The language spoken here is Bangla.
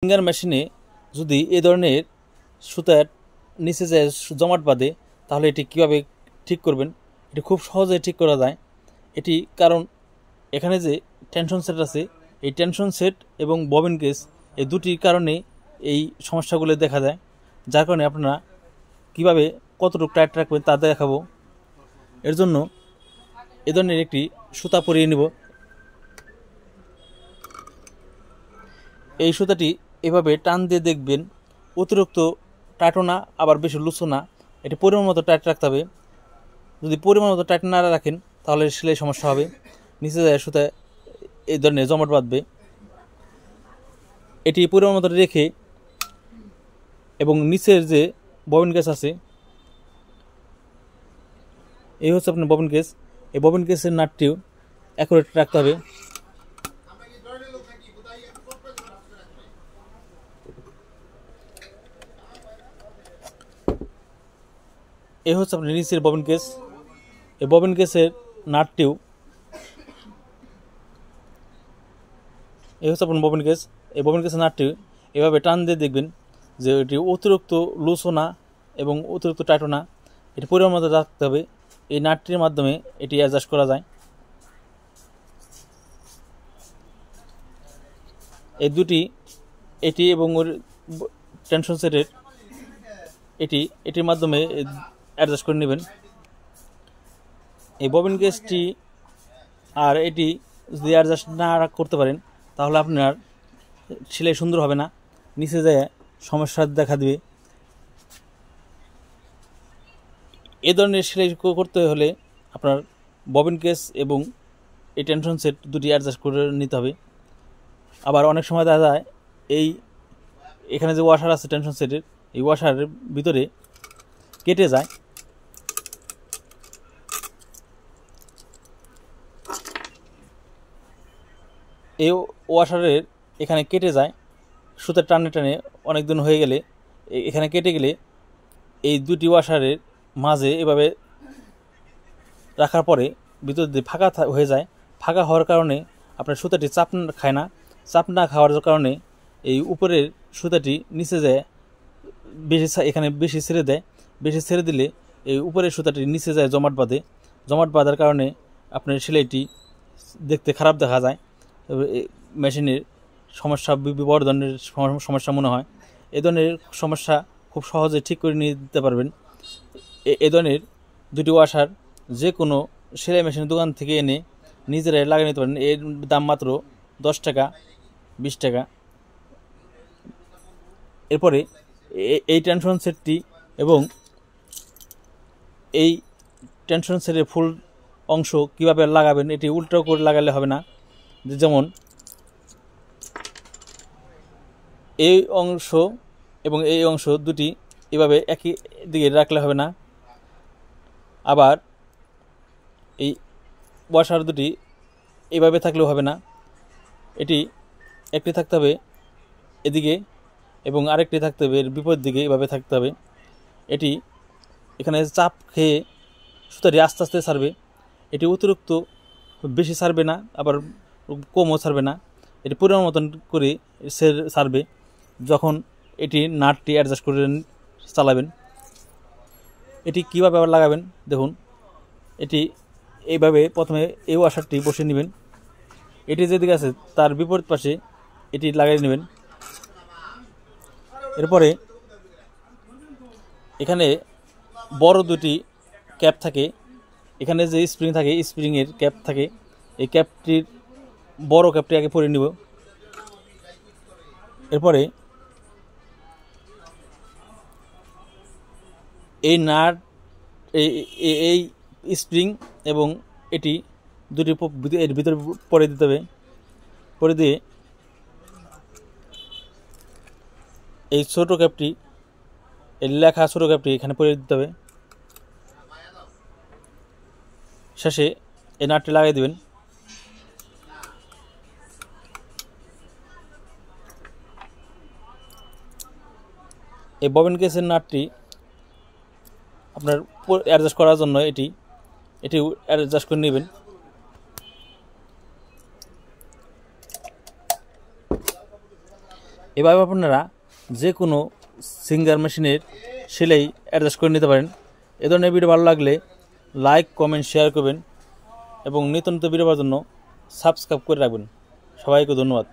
ফিঙ্গার মেশিনে যদি এই ধরনের সুতার নিচে যে জমাট বাঁধে তাহলে এটি কীভাবে ঠিক করবেন, এটি খুব সহজে ঠিক করা যায়। এটি কারণ এখানে যে টেনশন সেট আছে, এই টেনশন সেট এবং ববিন কেস এই দুটির কারণে এই সমস্যাগুলো দেখা যায়, যার কারণে আপনারা কীভাবে কতটুকু টাইট রাখবেন তা দেখাবো। এর জন্য এ ধরনের একটি সুতা পরিয়ে নিব। এই সুতাটি এভাবে টান দিয়ে দেখবেন অতিরিক্ত টাইটও না আবার বেশি লুচও না, এটি পরিমাণ মতো টাইট রাখতে হবে। যদি পরিমাণ মতো টাইট না রাখেন তাহলে সেলাই সমস্যা হবে, নিচে যায় সুতায় এই ধরনের জমাট বাঁধবে। এটি পরিমাণ মতো রেখে এবং নিচের যে ববিন কেস আছে, এই হচ্ছে আপনার ববিন কেস, এই ববিন কেসের নাটটিও অ্যাকুরেট রাখতে হবে। এই হচ্ছে আপনার নিচের ববিন কেস, এই ববিন কেসের নাটটিও, এই হচ্ছে আপনার ববিন কেস, এই ববিন কেসের নাটটিও এভাবে টান দিয়ে দেখবেন যে এটি অতিরিক্ত লুজও না এবং অতিরিক্ত টাইটও না, এটি পরিমাণ মতো রাখতে হবে। এই নাটটির মাধ্যমে এটি অ্যাডজাস্ট করা যায়। এই দুটি, এটি এবং ওর টেনশন সেটের এটির মাধ্যমে অ্যাডজাস্ট করে নেবেন। এই ববিন কেসটি আর এটি যদি অ্যাডজাস্ট না করতে পারেন তাহলে আপনার সেলাই সুন্দর হবে না, নিচে যায় সমস্যা দেখা দিবে। এ ধরনের সেলাই করতে হলে আপনার ববিন কেস এবং এই টেনশন সেট দুটি অ্যাডজাস্ট করে নিতে হবে। আবার অনেক সময় দেখা যায় এখানে যে ওয়াশার আছে টেনশন সেটের, এই ওয়াশারের ভিতরে কেটে যায়। এই ওয়াশারের এখানে কেটে যায়, সুতার টানে টানে অনেক দিন হয়ে গেলে এখানে কেটে গেলে এই দুটি ওয়াশারের মাঝে এভাবে রাখার পরে ভিতর দিয়ে ফাঁকা হয়ে যায়। ফাঁকা হওয়ার কারণে আপনার সুতাটি চাপ খায় না, চাপ না খাওয়ার কারণে এই উপরের সুতাটি নিচে যায় বেশি, এখানে বেশি ছেড়ে দেয়। বেশি ছেড়ে দিলে এই উপরের সুতাটি নিচে যায় জমাট বাঁধে, জমাট বাঁধার কারণে আপনার সেলাইটি দেখতে খারাপ দেখা যায়, মেশিনের সমস্যা, বড় ধরনের সমস্যা মনে হয়। এ ধরনের সমস্যা খুব সহজে ঠিক করে নিয়ে দিতে পারবেন। এ ধরনের দুটি ওয়াশার যে কোনো সেলাই মেশিনের দোকান থেকে এনে নিজেরাই লাগিয়ে নিতে পারেন। এর দাম মাত্র 10 টাকা 20 টাকা। এরপরে এই টেনশন সেটটি এবং এই টেনশন সেটের ফুল অংশ কিভাবে লাগাবেন, এটি উল্টো করে লাগালে হবে না। যেমন এই অংশ এবং এই অংশ দুটি এভাবে একই দিকে রাখলে হবে না। আবার এই ওয়াশার দুটি এভাবে থাকলেও হবে না, এটি একটি থাকতে হবে এদিকে এবং আরেকটি থাকতে হবে এর বিপরীত দিকে, এভাবে থাকতে হবে। এটি এখানে চাপ খেয়ে সুতাটি আস্তে আস্তে ছাড়বে, এটি অতিরিক্ত বেশি ছাড়বে না আবার কমও ছাড়বে না, এটি পরিমাণ মতন করে ছাড়বে। যখন এটি নাটটি অ্যাডজাস্ট করে চালাবেন, এটি কীভাবে আবার লাগাবেন দেখুন। এটি এইভাবে প্রথমে এই ওয়াশারটি বসে নেবেন, এটি যেদিকে আছে তার বিপরীত পাশে এটি লাগিয়ে নেবেন। এরপরে এখানে বড় দুটি ক্যাপ থাকে, এখানে যে স্প্রিং থাকে স্প্রিংয়ের ক্যাপ থাকে, এই ক্যাপটির বড় ক্যাপটি আগে পরে নিব। এরপরে এই নাট, এই স্প্রিং এবং এটি দুটি এর ভিতরে পরে দিতে হবে। পরে দিয়ে এই ছোটো ক্যাপটি, এই লেখা ছোটো ক্যাপটি এখানে পরে দিতে হবে। শেষে এই নাটটি লাগিয়ে দেবেন। এই ববিন কেসের নাটটি আপনার অ্যাডজাস্ট করার জন্য এটি অ্যাডজাস্ট করে নেবেন। এভাবে আপনারা যে কোনো সিঙ্গার মেশিনের সেলাই অ্যাডজাস্ট করে নিতে পারেন। এ ধরনের ভিডিও ভালো লাগলে লাইক কমেন্ট শেয়ার করবেন এবং নিত্য নতুন ভিডিও পাওয়ার জন্য সাবস্ক্রাইব করে রাখবেন। সবাইকে ধন্যবাদ।